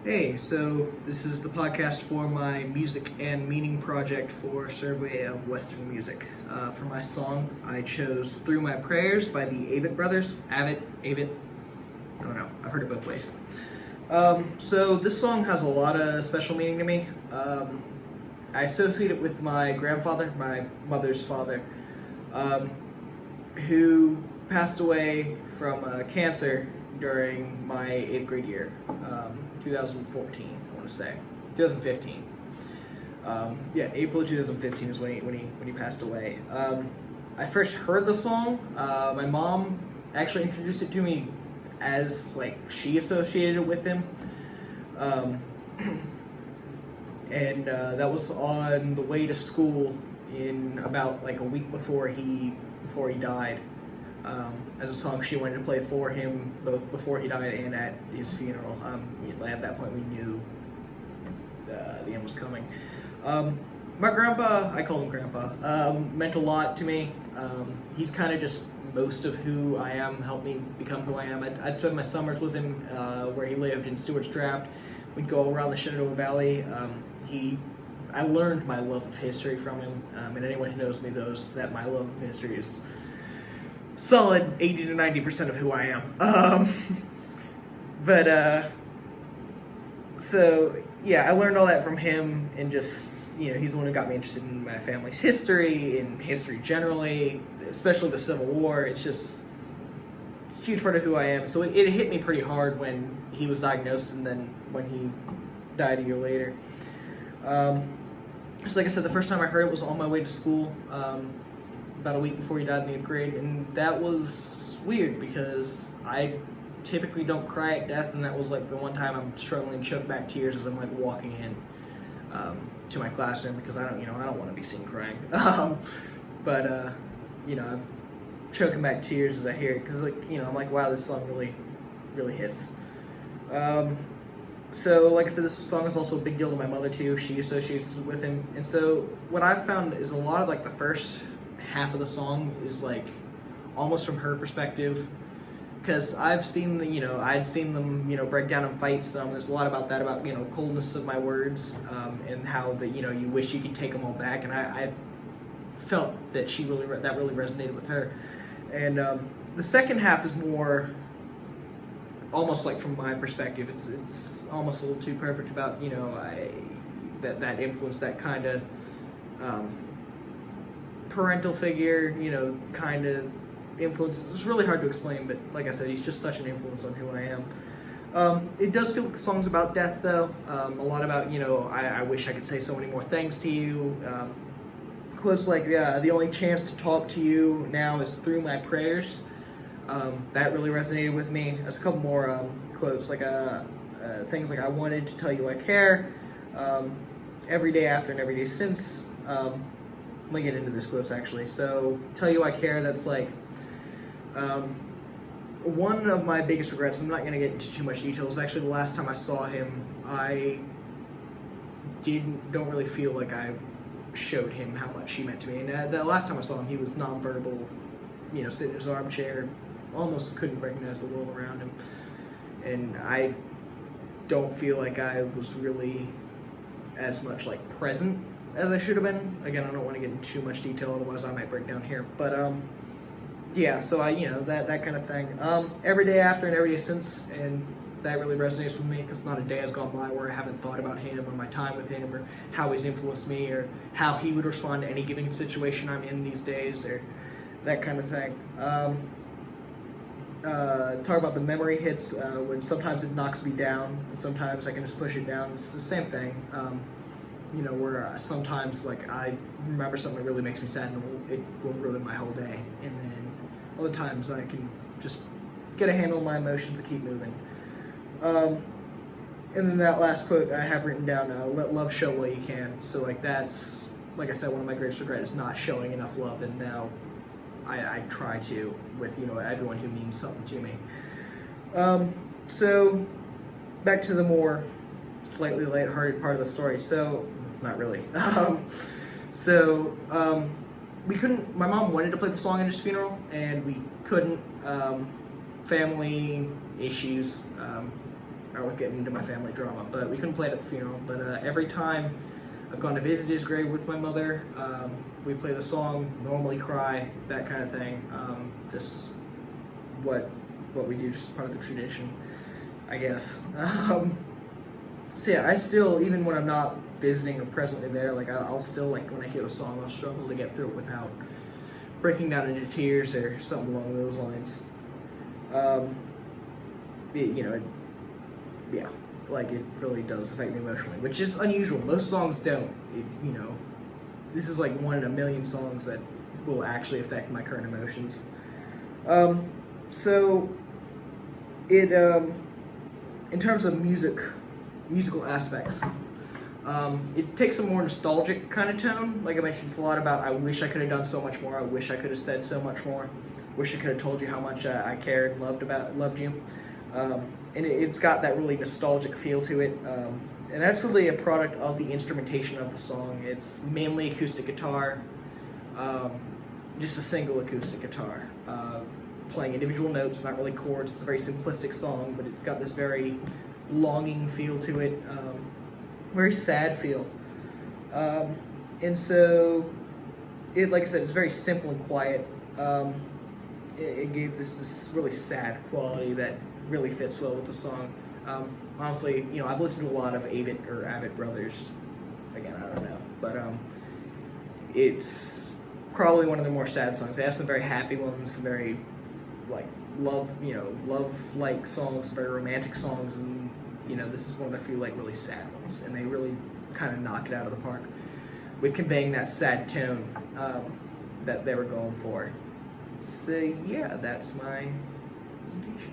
Hey, so this is the podcast for my music and meaning project for Survey of Western Music. For my song, I chose Through My Prayers by the Avett Brothers. Avett, I don't know, I've heard it both ways. So this song has a lot of special meaning to me. I associate it with my grandfather, my mother's father, who passed away from cancer during my 8th grade year, 2014, I want to say, 2015. April 2015 is when he passed away. I first heard the song. My mom actually introduced it to me as like she associated it with him, and that was on the way to school in about like a week before he died. As a song she wanted to play for him both before he died and at his funeral. At that point we knew the end was coming. My grandpa, I call him grandpa, meant a lot to me. He's kind of just most of who I am, helped me become who I am. I'd spend my summers with him where he lived in Stewart's Draft. We'd go around the Shenandoah Valley. I learned my love of history from him, and anyone who knows me knows that my love of history is solid 80 to 90% of who I am. So yeah, I learned all that from him, and just, he's the one who got me interested in my family's history, in history generally, especially the Civil War. It's just a huge part of who I am. So it hit me pretty hard when he was diagnosed and then when he died a year later. So like I said, the first time I heard it was on my way to school, about a week before he died in the 8th grade, and that was weird because I typically don't cry at death, and that was like the one time I'm struggling to choke back tears as I'm like walking in to my classroom, because I don't want to be seen crying. I'm choking back tears as I hear it, because I'm like, wow, this song really hits. So like I said, this song is also a big deal to my mother too. She associates it with him, and so what I've found is a lot of like the first half of the song is like almost from her perspective, because I'd seen them break down and fight some. There's a lot about that, about coldness of my words, and how that you wish you could take them all back, and I felt that that really resonated with her. And the second half is more almost like from my perspective. It's almost a little too perfect about that influence, that kind of parental figure, kind of influences. It's really hard to explain, but like I said, he's just such an influence on who I am. It does feel like the song's about death, though. A lot about, I wish I could say so many more things to you. Quotes like, the only chance to talk to you now is through my prayers. That really resonated with me. There's a couple more quotes, like things like, I wanted to tell you I care, every day after and every day since. Let me get into these quotes, actually. So, tell you I care, that's like, one of my biggest regrets, I'm not going to get into too much detail, is actually the last time I saw him, I don't really feel like I showed him how much he meant to me. And the last time I saw him, he was nonverbal, sitting in his armchair, almost couldn't recognize the world around him. And I don't feel like I was really as much like present as I should have been. Again, I don't want to get into too much detail, otherwise I might break down here. But so that kind of thing. Every day after and every day since, and that really resonates with me, because not a day has gone by where I haven't thought about him, or my time with him, or how he's influenced me, or how he would respond to any given situation I'm in these days, or that kind of thing. Talk about the memory hits, when sometimes it knocks me down, and sometimes I can just push it down. It's the same thing. Where sometimes like I remember something that really makes me sad, and it will ruin my whole day, and then other times I can just get a handle on my emotions and keep moving. And then that last quote I have written down, let love show what you can. So like that's, like I said, one of my greatest regrets is not showing enough love, and now I try to with everyone who means something to me. So back to the more slightly lighthearted part of the story. So not really. We couldn't. My mom wanted to play the song at his funeral, and we couldn't. Family issues. with getting into my family drama. But we couldn't play it at the funeral. But every time I've gone to visit his grave with my mother, we play the song, normally cry, that kind of thing. Just what we do, just part of the tradition, I guess. So yeah, I still, even when I'm not visiting or presently there, like I'll still, like, when I hear the song, I'll struggle to get through it without breaking down into tears or something along those lines. Yeah, like, it really does affect me emotionally, which is unusual. Most songs don't. This is like 1 in a million songs that will actually affect my current emotions. So it, in terms of musical aspects, it takes a more nostalgic kind of tone. Like I mentioned, it's a lot about, I wish I could have done so much more. I wish I could have said so much more. Wish I could have told you how much I cared and loved you. And it's got that really nostalgic feel to it. And that's really a product of the instrumentation of the song. It's mainly acoustic guitar, just a single acoustic guitar, playing individual notes, not really chords. It's a very simplistic song, but it's got this very longing feel to it, very sad feel. And so, like I said, it's very simple and quiet. It gave this really sad quality that really fits well with the song. Honestly, I've listened to a lot of Avett Brothers. Again, I don't know, but it's probably one of the more sad songs. They have some very happy ones, some very love-like songs, very romantic songs, and this is one of the few really sad ones, and they really kind of knock it out of the park with conveying that sad tone that they were going for. So yeah, that's my presentation.